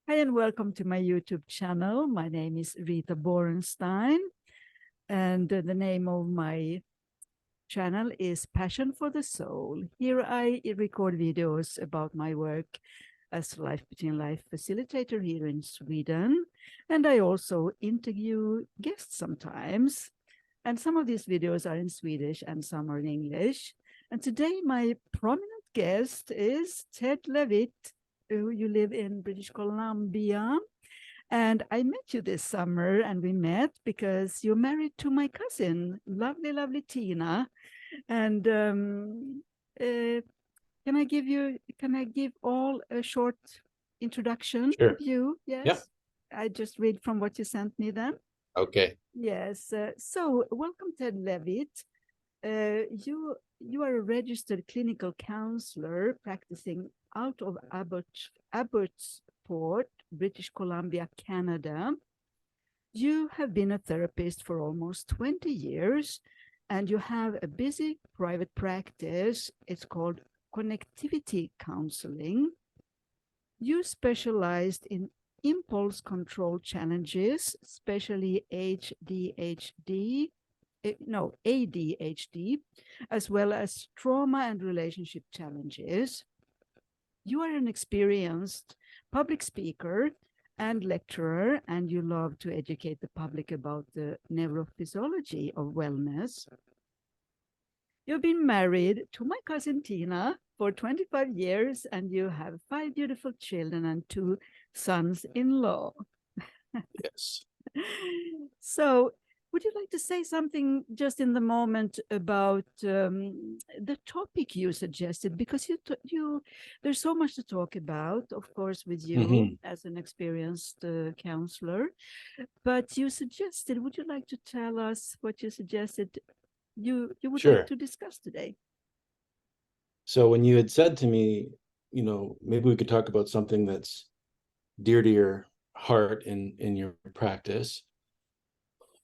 Hi and welcome to my YouTube channel. My name is Rita Borenstein, and the name of my channel is Passion for the Soul. Here I record videos about my work as Life Between Life facilitator here in Sweden, and I also interview guests sometimes. And some of these videos are in Swedish and some are in English. And today my prominent guest is Ted Leavitt. You live in British Columbia. And I met you this summer, and we met because you're married to my cousin, lovely, lovely Tina. And can I give all a short introduction Sure. of you? Yes. Yep. I just read from what you sent me then. Okay. Yes. So welcome, Ted Leavitt. You are a registered clinical counselor practicing out of Abbotsford, British Columbia, Canada. You have been a therapist for almost 20 years, and you have a busy private practice. It's called Connectivity Counselling. You specialized in impulse control challenges, especially ADHD, as well as trauma and relationship challenges. You are an experienced public speaker and lecturer, and you love to educate the public about the neurophysiology of wellness. You've been married to my cousin Tina for 25 years, and you have 5 beautiful children and 2 sons-in-law. Yes. So, would you like to say something just in the moment about the topic you suggested? Because there's so much to talk about, of course, with you as an experienced counselor. But you suggested, would you like to tell us what you suggested you would Sure. like to discuss today? So when you had said to me, maybe we could talk about something that's dear to your heart in your practice.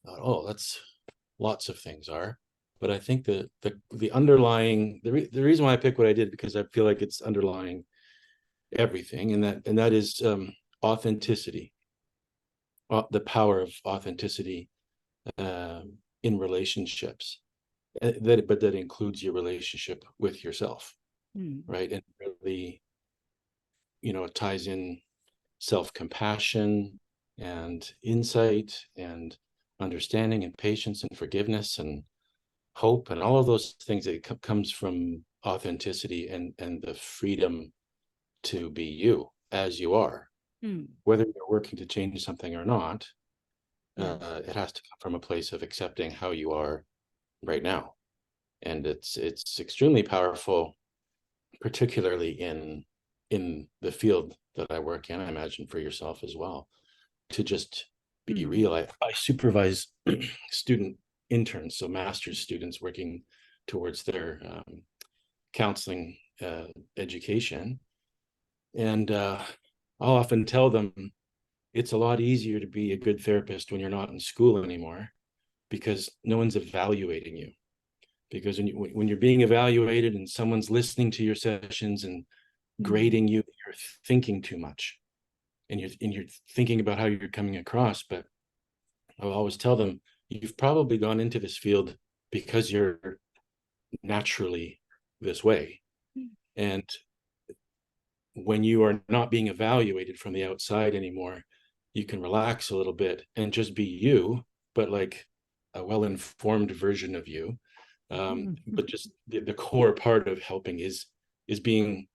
Oh, that's lots of things are, but I think the underlying the reason why I picked what I did, because I feel like it's underlying everything, and that is authenticity, the power of authenticity in relationships. But that includes your relationship with yourself, right? And really, it ties in self-compassion and insight and understanding and patience and forgiveness and hope and all of those things that comes from authenticity and the freedom to be you as you are, whether you're working to change something or not. It has to come from a place of accepting how you are right now. And it's extremely powerful, particularly in the field that I work in. I imagine for yourself as well, to just be real. I supervise student interns, so master's students working towards their counseling education, and I'll often tell them it's a lot easier to be a good therapist when you're not in school anymore, because no one's evaluating you. Because when you're being evaluated and someone's listening to your sessions and grading you, you're thinking too much, and you're thinking about how you're coming across. But I'll always tell them, you've probably gone into this field because you're naturally this way. And when you are not being evaluated from the outside anymore, you can relax a little bit and just be you, but like a well-informed version of you. But just the core part of helping is being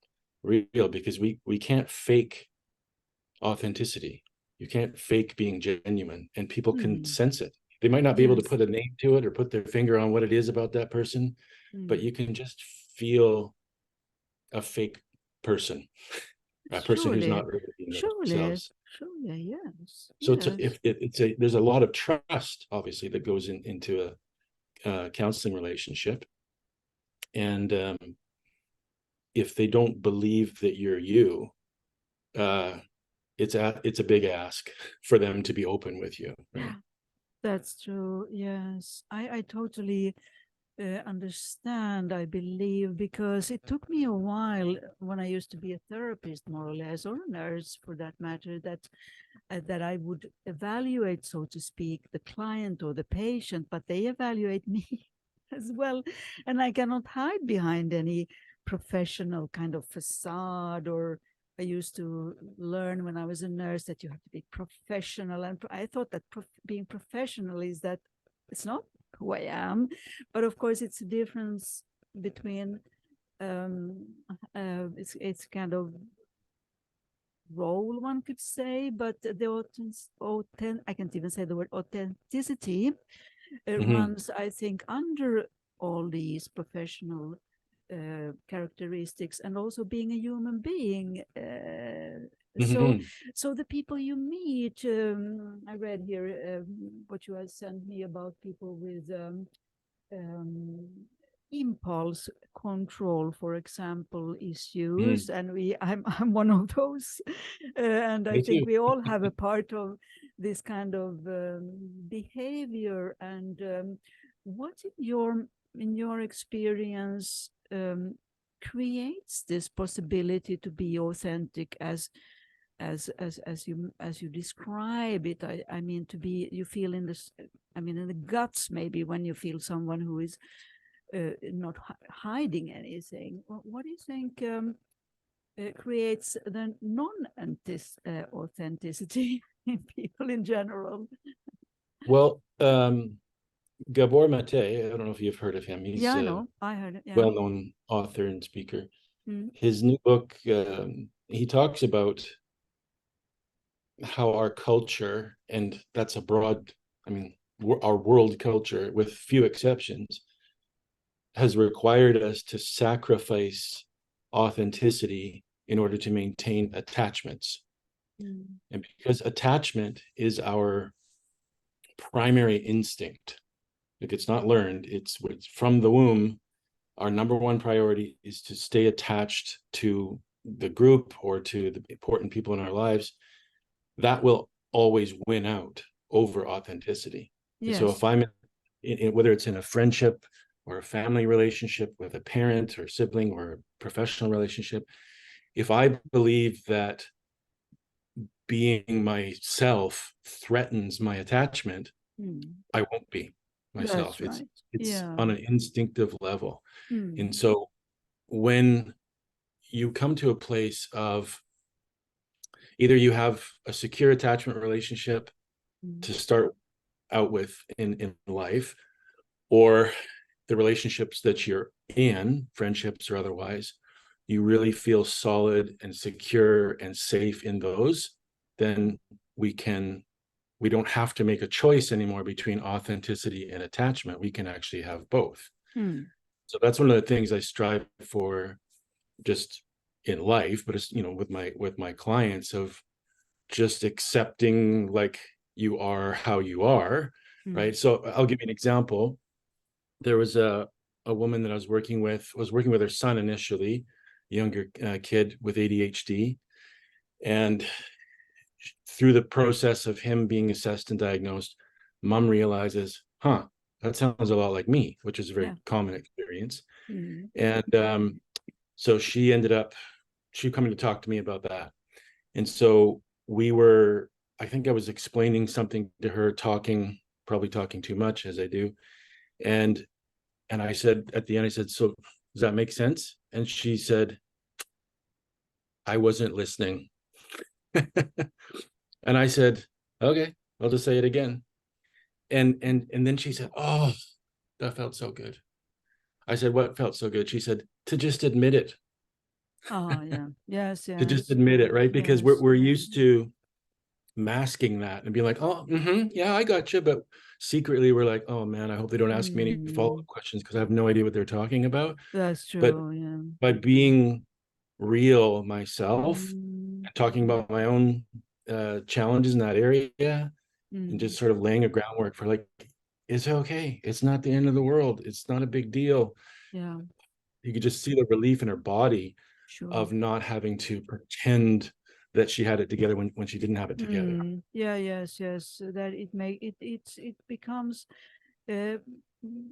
real, because we can't fake authenticity. You can't fake being genuine, and people can sense it. They might not be able to put a name to it or put their finger on what it is about that person, but you can just feel a fake person, a person who's not really themselves. Surely, yes. So there's a lot of trust, obviously, that goes into a counseling relationship, and if they don't believe that you're you, it's a big ask for them to be open with you, right? That's true. Yes, I totally understand, I believe, because it took me a while when I used to be a therapist, more or less, or a nurse for that matter, that I would evaluate, so to speak, the client or the patient, but they evaluate me as well. And I cannot hide behind any professional kind of facade. Or I used to learn when I was a nurse that you have to be professional. And I thought that being professional is that it's not who I am. But of course, it's a difference between it's kind of role, one could say, but the I can't even say the word authenticity runs, I think, under all these professional characteristics, and also being a human being. So the people you meet, I read here what you have sent me about people with impulse control, for example, issues, and I'm one of those, and I Me think too. we all have a part of this kind of behavior. And what in your experience creates this possibility to be authentic as you describe it? I mean, to be, you feel in this, I mean, in the guts, maybe, when you feel someone who is not hiding anything. What do you think creates the non-authenticity in people in general? Well, Gabor Mate, I don't know if you've heard of him. He's Yeah, I a know. I heard it. Yeah. well-known author and speaker. His new book, he talks about how our culture, and that's a broad, I mean, our world culture, with few exceptions, has required us to sacrifice authenticity in order to maintain attachments. And because attachment is our primary instinct, like, it's not learned, it's from the womb. Our number one priority is to stay attached to the group or to the important people in our lives. That will always win out over authenticity. Yes. And so if I'm whether it's in a friendship or a family relationship with a parent or sibling or a professional relationship, if I believe that being myself threatens my attachment, I won't be myself. That's right. It's on an instinctive level. And so when you come to a place of either you have a secure attachment relationship to start out with in life, or the relationships that you're in, friendships or otherwise, you really feel solid and secure and safe in those, then we don't have to make a choice anymore between authenticity and attachment. We can actually have both. So that's one of the things I strive for, just in life, but it's, with my clients, of just accepting, like, you are how you are, right? So I'll give you an example. There was a woman that I was working with her son initially, a younger kid with ADHD. And through the process of him being assessed and diagnosed, mom realizes, that sounds a lot like me, which is a very common experience. And so she coming to talk to me about that. And so I think I was explaining something to her, probably talking too much, as I do. And I said, at the end, I said, so does that make sense? And she said, I wasn't listening. And I said, okay, I'll just say it again. And then she said, oh, that felt so good. I said, what felt so good? She said, to just admit it. Oh, yeah. Yes. To just admit it, right? Because we're used to masking that and being like, oh, yeah, I got you. But secretly we're like, oh man, I hope they don't ask me any follow-up questions, because I have no idea what they're talking about. That's true. But by being real myself and talking about my own challenges in that area, and just sort of laying a groundwork for, like, it's okay, it's not the end of the world, it's not a big deal. Yeah, you could just see the relief in her body of not having to pretend that she had it together when she didn't have it together. Yes. That it becomes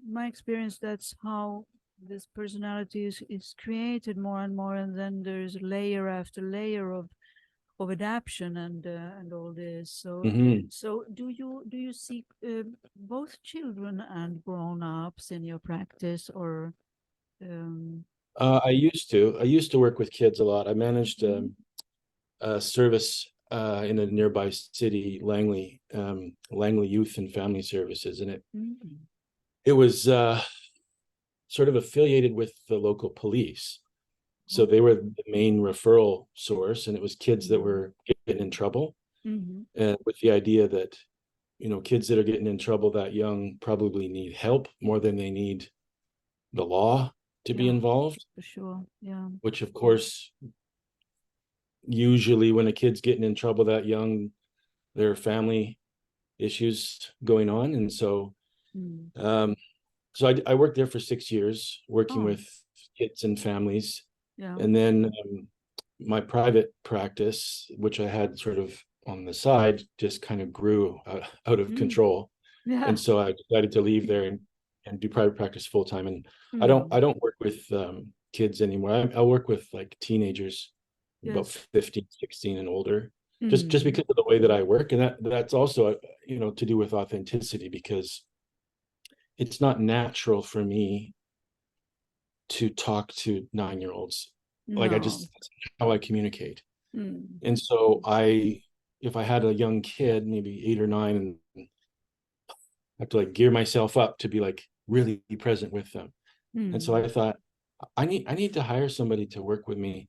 my experience, that's how this personality is created more and more, and then there's layer after layer of adaptation and all this. So Mhm. so do you see both children and grown-ups in your practice, or I used to work with kids a lot. I managed mhm, a service in a nearby city, Langley Youth and Family Services, and mhm. it was sort of affiliated with the local police. So they were the main referral source, and it was kids that Mhm. were getting in trouble, Mhm. and with the idea that kids that are getting in trouble that young probably need help more than they need the law to be Yeah, involved. for sure. Yeah. Which, of course, usually when a kid's getting in trouble that young, there are family issues going on, and so Mm. um, I worked there for 6 years working Oh, with kids and families. yeah. And then my private practice, which I had sort of on the side, just kind of grew out of Mm. control. Yeah. And so I decided to leave there and do private practice full time. And Mm. I don't work with kids anymore. I work with like teenagers, about Yes. 15, 16 and older, just Mm. because of the way that I work. And that's also, to do with authenticity, because it's not natural for me to talk to 9-year-olds. Like No. that's how I communicate. Mm. And so if I had a young kid, maybe 8 or 9, and I have to like gear myself up to be like really present with them. And so Mm. I thought I need to hire somebody to work with me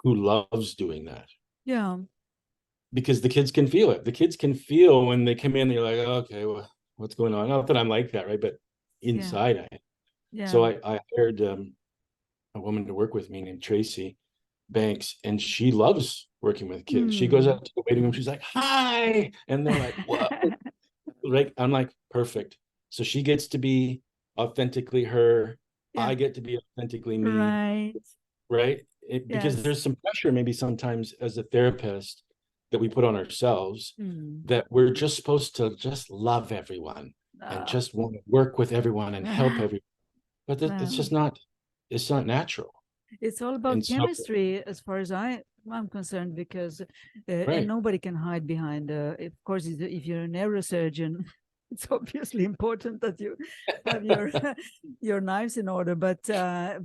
who loves doing that, Yeah. because the kids can feel it. The kids can feel when they come in, they're like, okay, well, what's going on? Not that I'm like that, right? But Yeah. inside I am. So Yeah. I hired a woman to work with me named Tracy Banks, and she loves working with kids. She goes Mm. out to the waiting room, she's like, hi, and they're like, whoa, right? I'm like, perfect. So she gets to be authentically her, Yeah. I get to be authentically me, Right. right? Because Yes. there's some pressure maybe sometimes as a therapist that we put on ourselves, Mm. that we're just supposed to just love everyone and No. just want to work with everyone and help everyone, but it's No. just not, it's not natural. It's all about And so, chemistry, as far as I'm concerned, because and right, nobody can hide behind. Of course, if you're a neurosurgeon, it's obviously important that you have your your knives in order. But yeah,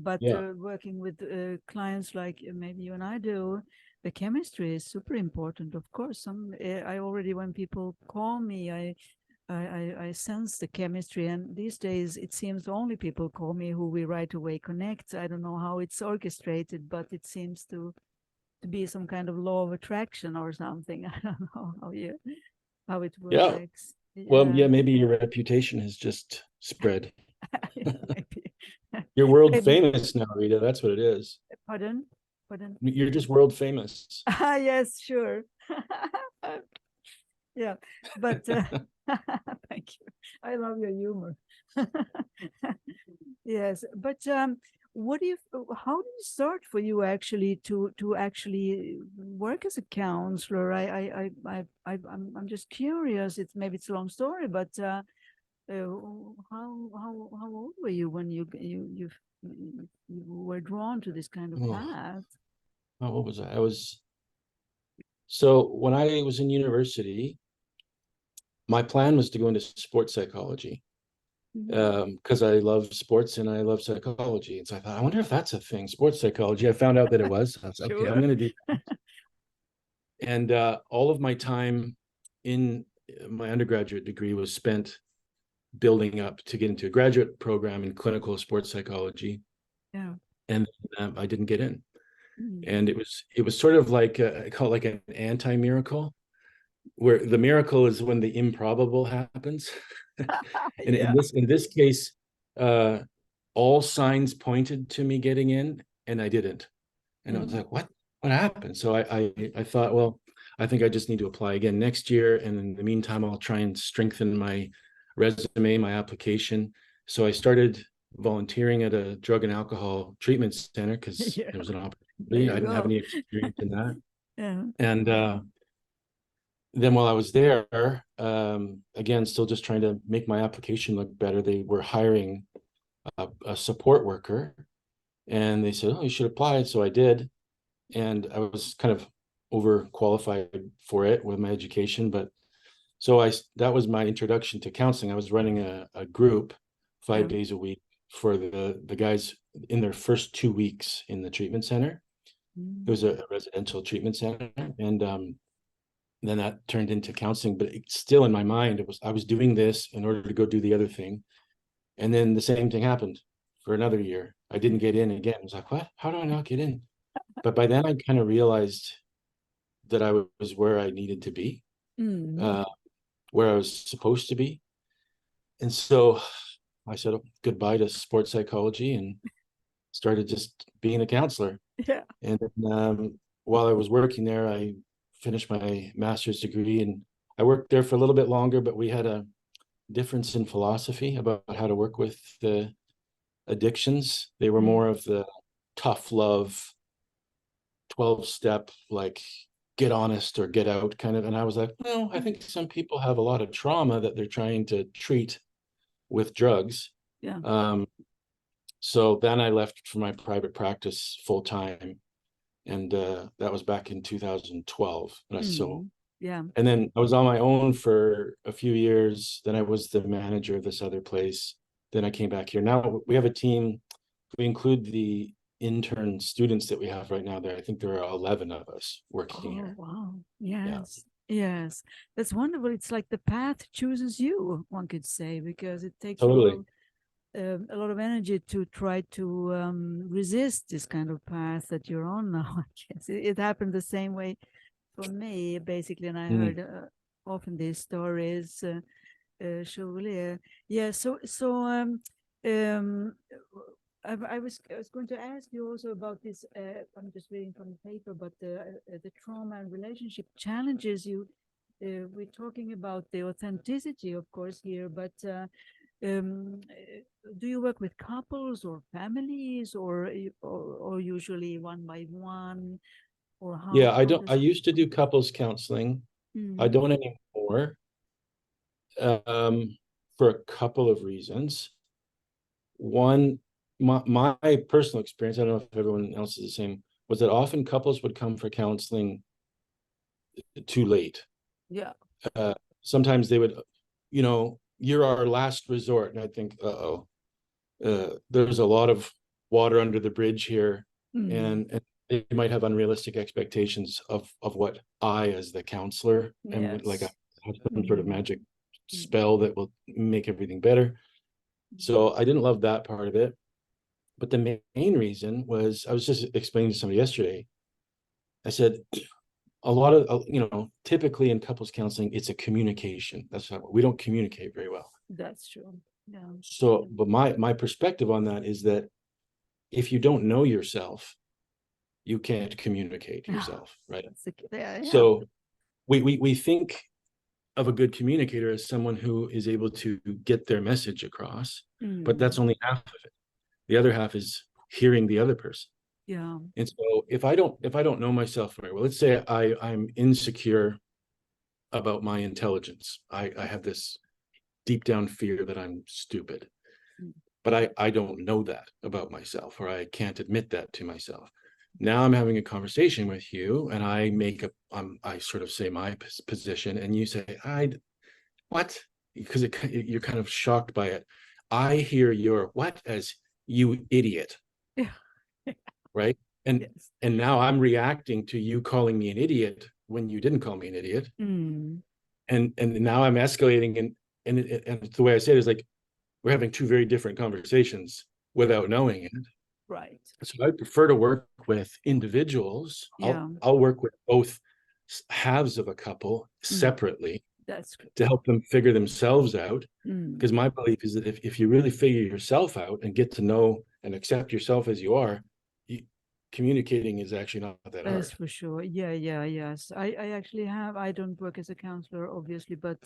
working with clients like maybe you and I do, the chemistry is super important. Of course, I already, when people call me, I sense the chemistry, and these days it seems only people call me who we right away connect. I don't know how it's orchestrated, but it seems to be some kind of law of attraction or something. I don't know how it yeah. works. Well, Yeah, yeah, maybe your reputation has just spread. maybe. You're world Maybe. famous now, Rita. That's what it is. Pardon, pardon. You're just world famous. Ah, yes, sure. Yeah, but thank you. I love your humor. Yes, but what do you? How did it start for you actually to actually work as a counselor? I'm just curious. It's a long story, but how old were you when you were drawn to this kind of Oh, path? what was I? So when I was in university, my plan was to go into sports psychology, Mhm. because I love sports and I love psychology. And so I thought, I wonder if that's a thing, sports psychology. I found out that it was. I was like, okay, I'm Sure. going to do that. And all of my time in my undergraduate degree was spent building up to get into a graduate program in clinical sports psychology, Yeah. and I didn't get in. Mm. And it was sort of like I call it like an anti-miracle, where the miracle is when the improbable happens. And Yeah. in this case, uh, all signs pointed to me getting in, and I didn't. And I was Mm. like, what happened? So I thought, well, I think I just need to apply again next year. And in the meantime, I'll try and strengthen my resume, my application. So I started volunteering at a drug and alcohol treatment center because Yeah. there was an There opportunity. I you didn't have go. any experience in that. Yeah. And then while I was there, again, still just trying to make my application look better, they were hiring a support worker, and they said, "Oh, you should apply." So I did, and I was kind of overqualified for it with my education, but so that was my introduction to counseling. I was running a group 5 days a week for the guys in their first 2 weeks in the treatment center. It was a residential treatment center, and then that turned into counseling. But it's still in my mind, I was doing this in order to go do the other thing, and then the same thing happened for another year. I didn't get in again. I was like, what? How do I not get in? But by then I kind of realized that I was where I needed to be, where I was supposed to be. And so I said goodbye to sports psychology and started just being a counselor. Yeah. And while I was working there, I finished my master's degree, and I worked there for a little bit longer, but we had a difference in philosophy about how to work with the addictions. They were more of the tough love, 12-step, like get honest or get out kind of. And I was like, well, I think some people have a lot of trauma that they're trying to treat with drugs. Yeah. So then I left for my private practice full time, and that was back in 2012. Yeah. And then I was on my own for a few years. Then I was the manager of this other place. Then I came back here. Now we have a team. We include the intern students that we have right now there. I think there are 11 of us working here. Wow. Yeah, Yes. Yes. That's wonderful. It's like the path chooses you, one could say, because it takes totally. a lot of energy to try to resist this kind of path that you're on now. I guess it happened the same way for me, basically, and I heard often these stories. Surely, yeah. I was going to ask you also about this. I'm just reading from the paper, but the trauma and relationship challenges you. We're talking about the authenticity, of course, here, but do you work with couples or families, or usually one by one, or how? Yeah, I don't. I used to do couples counseling. I don't anymore, for a couple of reasons. One, my personal experience, I don't know if everyone else is the same, was that often couples would come for counseling too late. Yeah. Sometimes they would, you're our last resort. And I think, there's a lot of water under the bridge here. And they might have unrealistic expectations of what I, as the counselor, am like I have some sort of magic spell that will make everything better. So I didn't love that part of it. But the main reason was, I was just explaining to somebody yesterday. I said, a lot of, typically in couples counseling, it's a communication. That's how we don't communicate very well. That's true. Yeah. So, but my perspective on that is that if you don't know yourself, you can't communicate yourself, right? Yeah. So we think of a good communicator as someone who is able to get their message across, but that's only half of it. The other half is hearing the other person. Yeah. And so if I don't know myself very well, let's say I'm insecure about my intelligence. I have this deep down fear that I'm stupid, but I don't know that about myself, or I can't admit that to myself. Now I'm having a conversation with you, and I sort of say my position, and you say, what? Because you're kind of shocked by it. I hear your what as you idiot. Yeah. Right. And now I'm reacting to you calling me an idiot when you didn't call me an idiot. And now I'm escalating, and the way I say it is like, we're having two very different conversations without knowing it. Right. So I prefer to work with individuals. I'll work with both halves of a couple separately. That's good. To help them figure themselves out. Because my belief is that if you really figure yourself out and get to know and accept yourself as you are, communicating is actually not that hard. That's for sure. Yeah. Yes. I actually have, I don't work as a counselor, obviously, but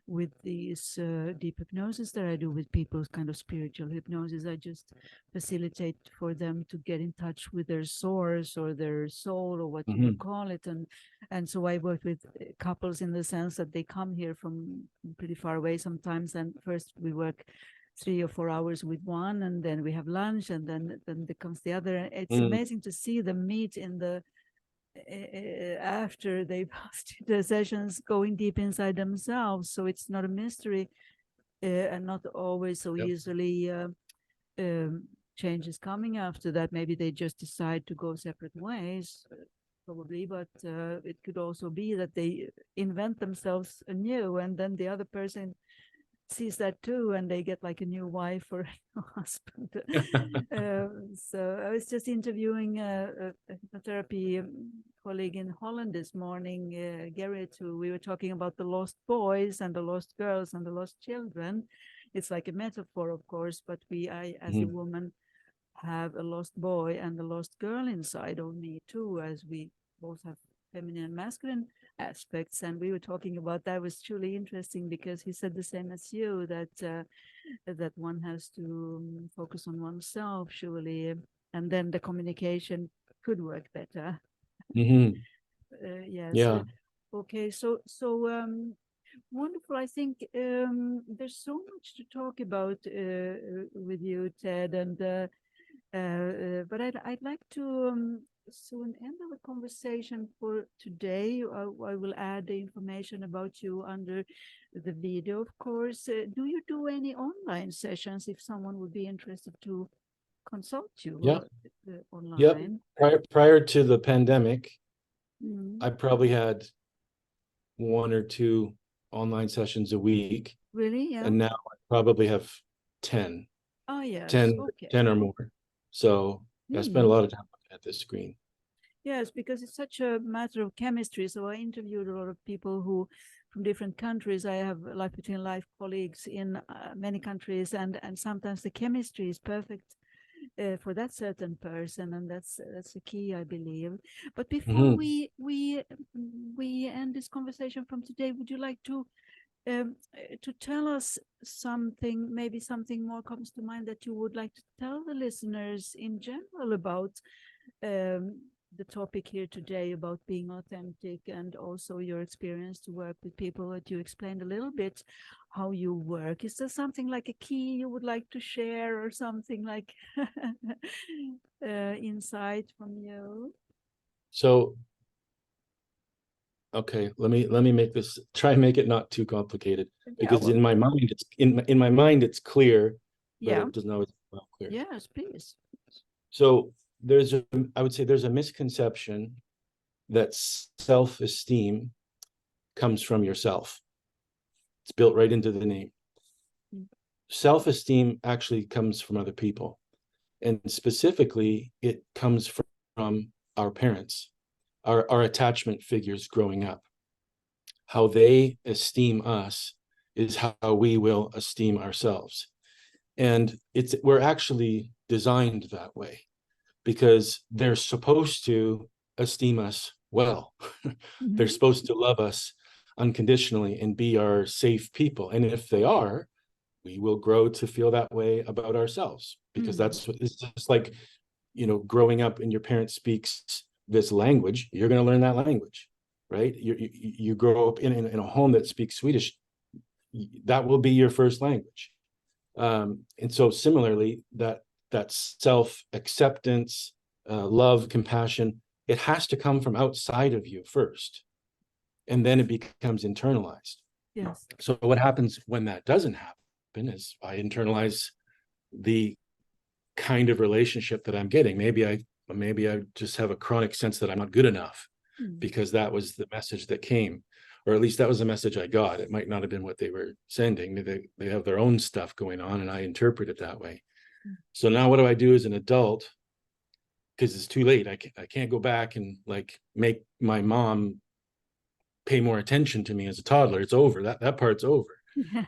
with these deep hypnosis that I do with people, kind of spiritual hypnosis. I just facilitate for them to get in touch with their source or their soul or what you would call it. And so I work with couples in the sense that they come here from pretty far away sometimes. And first we work 3 or 4 hours with one, and then we have lunch, and then there comes the other. It's amazing to see them meet in the after they passed the sessions, going deep inside themselves. So it's not a mystery, and not always so easily changes coming after that. Maybe they just decide to go separate ways, probably, but it could also be that they invent themselves anew, and then the other person sees that too, and they get like a new wife or a husband. So I was just interviewing a therapy colleague in Holland this morning, Gerrit, who we were talking about the lost boys and the lost girls and the lost children. It's like a metaphor, of course, but I, as a woman, have a lost boy and a lost girl inside of me too, as we both have feminine and masculine aspects. And we were talking about that. Was truly interesting because he said the same as you, that that one has to focus on oneself, surely, and then the communication could work better. Yes. Yeah. Okay. So wonderful. I think there's so much to talk about with you, Ted, and but I'd like to soon end our conversation for today. I will add the information about you under the video, of course. Do you do any online sessions if someone would be interested to consult you online? Prior to the pandemic, I probably had 1 or 2 online sessions a week. Really? Yeah. And now I probably have 10. Oh, yes. 10, Okay. 10 or more. So I spend a lot of time at this screen. Yes, because it's such a matter of chemistry. So I interviewed a lot of people who, from different countries. I have life between life colleagues in many countries, and sometimes the chemistry is perfect for that certain person, and that's the key, I believe. But before we end this conversation from today, would you like to tell us something, maybe something more comes to mind that you would like to tell the listeners in general about the topic here today, about being authentic, and also your experience to work with people, that you explained a little bit how you work? Is there something like a key you would like to share, or something like insight from you? So okay, let me make this, try and make it not too complicated, because in my mind it's in my mind it's clear, but it doesn't always come out clear. Yes, please. So I would say there's a misconception that self-esteem comes from yourself. It's built right into the name. Self-esteem actually comes from other people, and specifically it comes from our parents, our attachment figures growing up. How they esteem us is how we will esteem ourselves. And we're actually designed that way, because they're supposed to esteem us well. They're supposed to love us unconditionally and be our safe people. And if they are, we will grow to feel that way about ourselves, because that's what it's just like, growing up and your parent speaks this language, you're going to learn that language, right? You grow up in a home that speaks Swedish, that will be your first language. And so similarly, that self-acceptance, love, compassion, it has to come from outside of you first, and then it becomes internalized. Yes. So what happens when that doesn't happen is I internalize the kind of relationship that I'm getting. Maybe I just have a chronic sense that I'm not good enough, because that was the message that came, or at least that was the message I got. It might not have been what they were sending. They have their own stuff going on, and I interpret it that way. So now what do I do as an adult? Because it's too late. I can't go back and make my mom pay more attention to me as a toddler. It's over. That part's over. Yeah.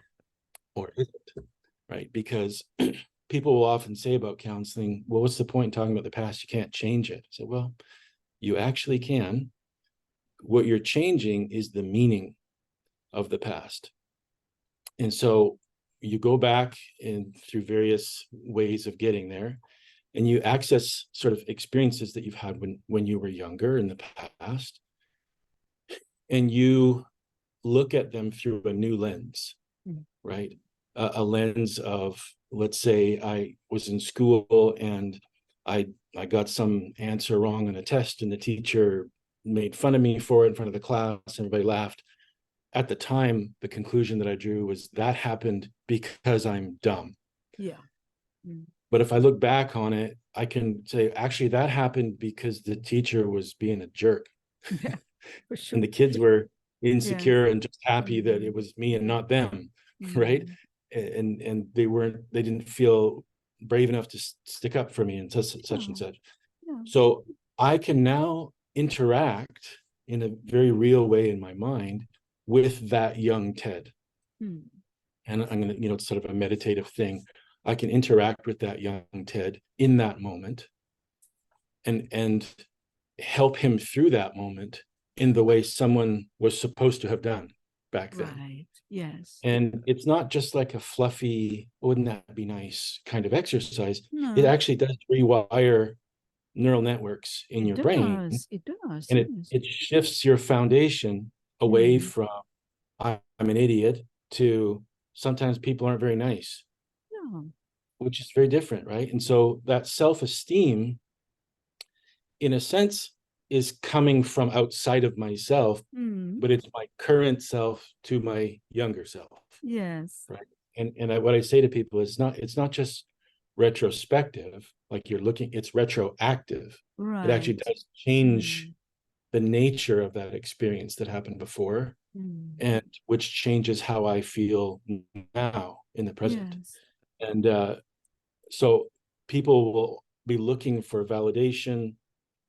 Or is it? Right? Because people will often say about counseling, well, what's the point in talking about the past? You can't change it. So, well, you actually can. What you're changing is the meaning of the past. And so you go back and through various ways of getting there, and you access sort of experiences that you've had when you were younger in the past, and you look at them through a new lens, right? A lens of, let's say I was in school and I got some answer wrong on a test, and the teacher made fun of me for it in front of the class. Everybody laughed. At the time, the conclusion that I drew was that happened because I'm dumb. Yeah. But if I look back on it, I can say, actually, that happened because the teacher was being a jerk. Yeah, for sure. And the kids were insecure Yes. and just happy that it was me and not them, right? And they didn't feel brave enough to stick up for me and such and such. Yeah. So I can now interact in a very real way in my mind with that young Ted. And I'm going to, it's sort of a meditative thing. I can interact with that young Ted in that moment and help him through that moment in the way someone was supposed to have done back then. Right. Yes. And it's not just like a fluffy, wouldn't that be nice kind of exercise. No. It actually does rewire neural networks in your brain. It does. And it shifts your foundation away from I'm an idiot to sometimes people aren't very nice, which is very different, right? And so that self-esteem, in a sense, is coming from outside of myself, but it's my current self to my younger self. Yes. Right. And what I say to people is it's not just retrospective, like you're looking, it's retroactive. Right. It actually does change the nature of that experience that happened before, and which changes how I feel now in the present. Yes. And so people will be looking for validation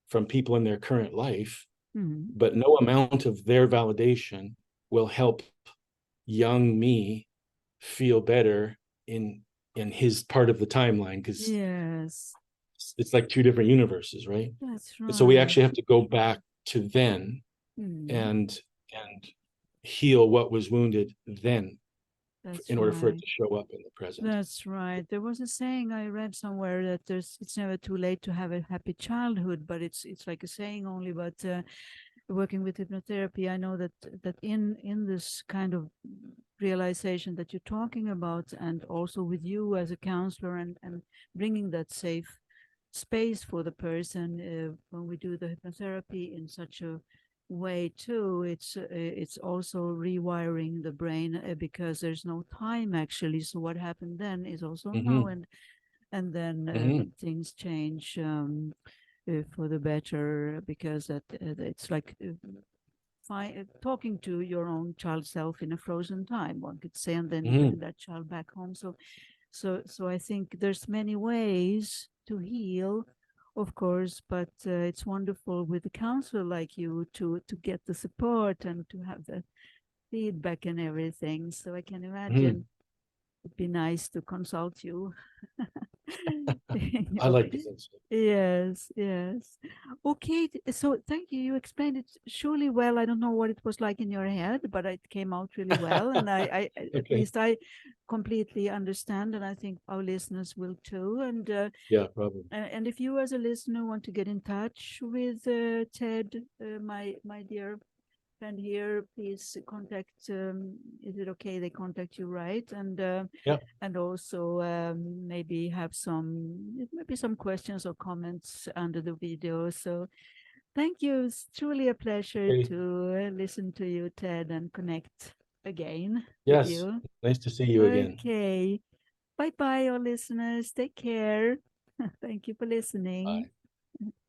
from people in their current life, but no amount of their validation will help young me feel better in his part of the timeline, because it's like two different universes, right? That's right. So we actually have to go back to then and heal what was wounded then. That's in order for it to show up in the present. That's right. There was a saying I read somewhere that it's never too late to have a happy childhood, but it's like a saying only. But working with hypnotherapy, I know that in this kind of realization that you're talking about, and also with you as a counselor and bringing that safe space for the person when we do the hypnotherapy in such a way too, it's also rewiring the brain because there's no time actually. So what happened then is also now, and then things change for the better, because it's like talking to your own child self in a frozen time, one could say, and then bring that child back home. So I think there's many ways to heal, of course, but it's wonderful with a counselor like you to get the support and to have the feedback and everything. So I can imagine it'd be nice to consult you. I like to think so. Yes. Okay, so thank you. You explained it surely well. I don't know what it was like in your head, but it came out really well. And I at least I completely understand, and I think our listeners will too. And yeah, probably. And if you as a listener want to get in touch with Ted, my dear friend here, please contact, is it okay they contact you, right? And and also maybe have some questions or comments under the video. So thank you. It's truly a pleasure to listen to you, Ted, and connect again with you. Nice to see you again. Okay. Bye-bye, all listeners. Take care. Thank you for listening. Bye.